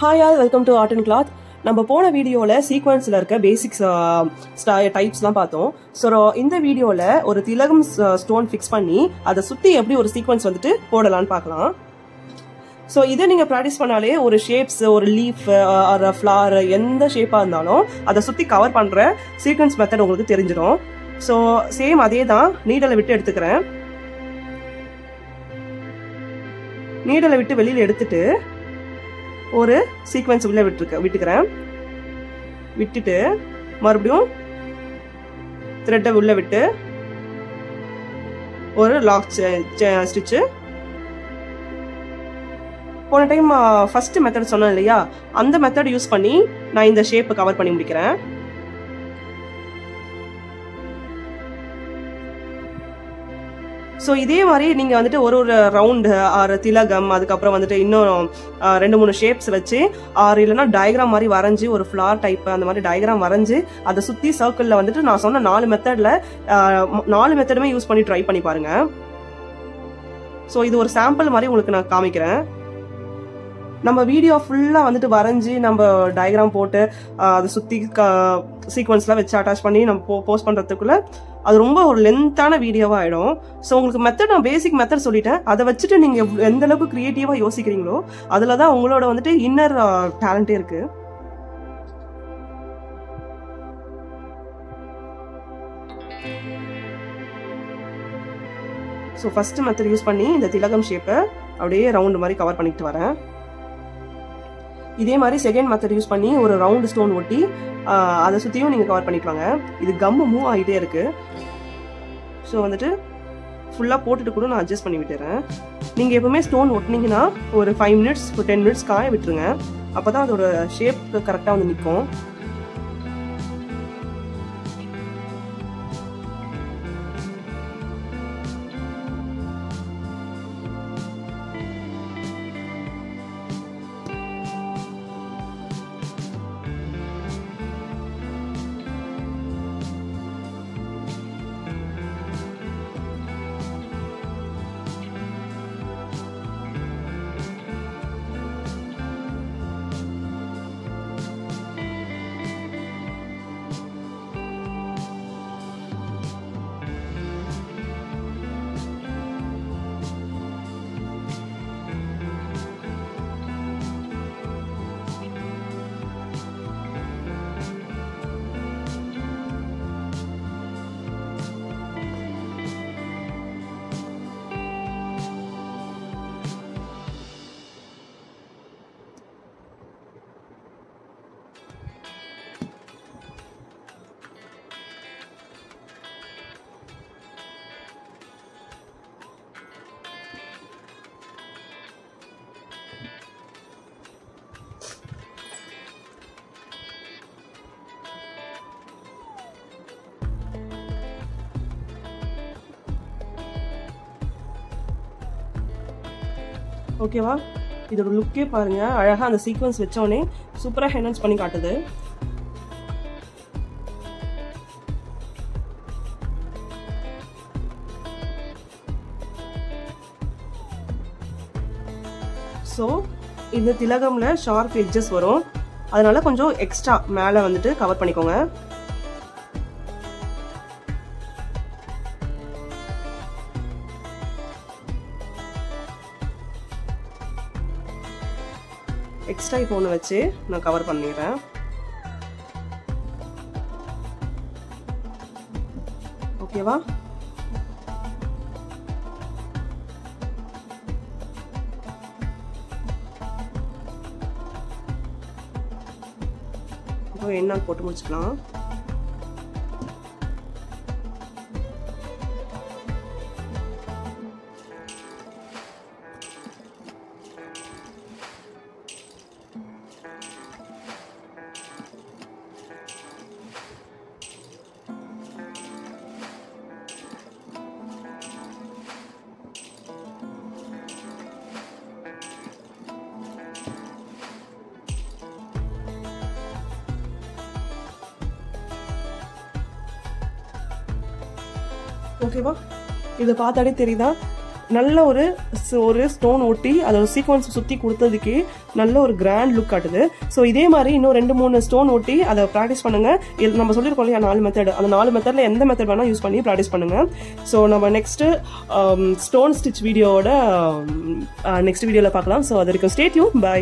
Hi all, welcome to Art and Cloth. நம்ம போன வீடியோல சீக்வென்ஸ்ல இருக்க பேசிக்ஸ் டைப்ஸ்லாம் பார்த்தோம். ஸோ இந்த வீடியோல ஒரு திலகம் ஸ்டோன் ஃபிக்ஸ் பண்ணி அதை சுத்தி எப்படி ஒரு சீக்வென்ஸ் வந்துட்டு போடலான்னு பார்க்கலாம். ஸோ இதை நீங்க ப்ராக்டிஸ் பண்ணாலே ஒரு ஷேப்ஸ், ஒரு லீஃப், ஒரு ஃப்ளவர், எந்த ஷேப்பா இருந்தாலும் அதை சுத்தி கவர் பண்ற சீக்வென்ஸ் மெத்தட் உங்களுக்கு தெரிஞ்சிடும். ஸோ சேம் அதே தான், நீடலை விட்டு எடுத்துக்கிறேன். நீடலை விட்டு வெளியில எடுத்துட்டு ஒரு சீக்வென்ஸ் உள்ள விட்டுக்கிறேன். விட்டுட்டு மறுபடியும் த்ரெட்டை உள்ள விட்டு ஒரு லாக் ஸ்டிச்சு. போன டைம் ஃபர்ஸ்ட் மெத்தட் சொன்னேன் இல்லையா, அந்த மெத்தட் யூஸ் பண்ணி நான் இந்த ஷேப்பை கவர் பண்ணி முடிக்கிறேன். ஸோ இதே மாதிரி நீங்கள் வந்துட்டு ஒரு ரவுண்டு ஆறு திலகம், அதுக்கப்புறம் வந்துட்டு இன்னும் 2-3 ஷேப்ஸ் வச்சு, இல்லைன்னா டயக்ராம் மாதிரி வரைஞ்சி, ஒரு ஃப்ளார் டைப் அந்த மாதிரி டயக்ராம் வரைஞ்சி அதை சுற்றி சர்க்கிளில் வந்துட்டு நான் சொன்ன 4 மெத்தடில் 4 மெத்தடுமே யூஸ் பண்ணி ட்ரை பண்ணி பாருங்க. ஸோ இது ஒரு சாம்பிள் மாதிரி உங்களுக்கு நான் காமிக்கிறேன். நம்ம வீடியோ ஃபுல்லாக வந்துட்டு வரைஞ்சி நம்ம டயக்ராம் போட்டு அதை சுற்றி சீக்வன்ஸ்லாம் வச்சு அட்டாச் பண்ணி நம்ம போஸ்ட் பண்ணுறதுக்குள்ள அது ரொம்ப ஒரு லென்த்தான வீடியோவாக ஆகிடும். ஸோ உங்களுக்கு மெத்தட், நான் பேசிக் மெத்தட் சொல்லிட்டேன். அதை வச்சுட்டு நீங்கள் எந்த அளவுக்கு க்ரியேட்டிவாக யோசிக்கிறீங்களோ அதில் தான் உங்களோட வந்துட்டு இன்னர் டேலண்டே இருக்கு. ஸோ ஃபர்ஸ்ட் மெத்தட் யூஸ் பண்ணி இந்த திலகம் ஷேப்பை அப்படியே ரவுண்டு மாதிரி கவர் பண்ணிட்டு வரேன். இதே மாதிரி செகண்ட் மெத்தட் யூஸ் பண்ணி ஒரு ரவுண்டு ஸ்டோன் ஒட்டி அதை சுற்றியும் நீங்கள் கவர் பண்ணிக்குவாங்க. இது கம்மு மூவ் ஆகிட்டே இருக்கு. ஸோ வந்துட்டு ஃபுல்லாக போட்டுட்டு கூட நான் அட்ஜஸ்ட் பண்ணி விட்டுறேன். நீங்கள் எப்பவுமே ஸ்டோன் ஒட்டினீங்கன்னா ஒரு 5 மினிட்ஸ் 10 மினிட்ஸ் காய விட்டுருங்க. அப்போ தான் அதோட ஷேப் கரெக்டாக வந்து நிற்கும். ஓகேவா, இதோட லுக்கே பாருங்க, அழகா அந்த சீக்வன்ஸ் வச்சோடனே சூப்பரா என்ஹான்ஸ் பண்ணி காட்டுது. ஸோ இந்த திலகம்ல ஷார்ப் எட்ஜஸ் வரும், அதனால கொஞ்சம் எக்ஸ்ட்ரா மேலே வந்துட்டு கவர் பண்ணிக்கோங்க. எக்ஸ்ட்ரா இப்போ ஒன்று வச்சு நான் கவர் பண்ணிடுறேன். ஓகேவா, இப்போ என்ன போட்டு முடிச்சுக்கலாம். ஓகேவா, இதை பார்த்தாலே தெரியுதா நல்ல ஒரு ஸ்டோன் ஒட்டி அதோட சீக்வன்ஸ் சுற்றி கொடுத்ததுக்கே நல்ல ஒரு கிராண்ட் லுக் காட்டுது. ஸோ இதே மாதிரி இன்னும் 2-3 ஸ்டோன் ஒட்டி அதை ப்ராக்டிஸ் பண்ணுங்க. நம்ம சொல்லியிருக்கோம் இல்லையா 4 மெத்தட், அந்த 4 மெத்தட்ல எந்த மெத்தட் வேணால் யூஸ் பண்ணி ப்ராக்டிஸ் பண்ணுங்க. ஸோ நம்ம நெக்ஸ்ட் ஸ்டோன் ஸ்டிச் வீடியோவோட நெக்ஸ்ட் வீடியோவில் பார்க்கலாம். ஸோ அது வரைக்கும் ஸ்டே டியூன். பை.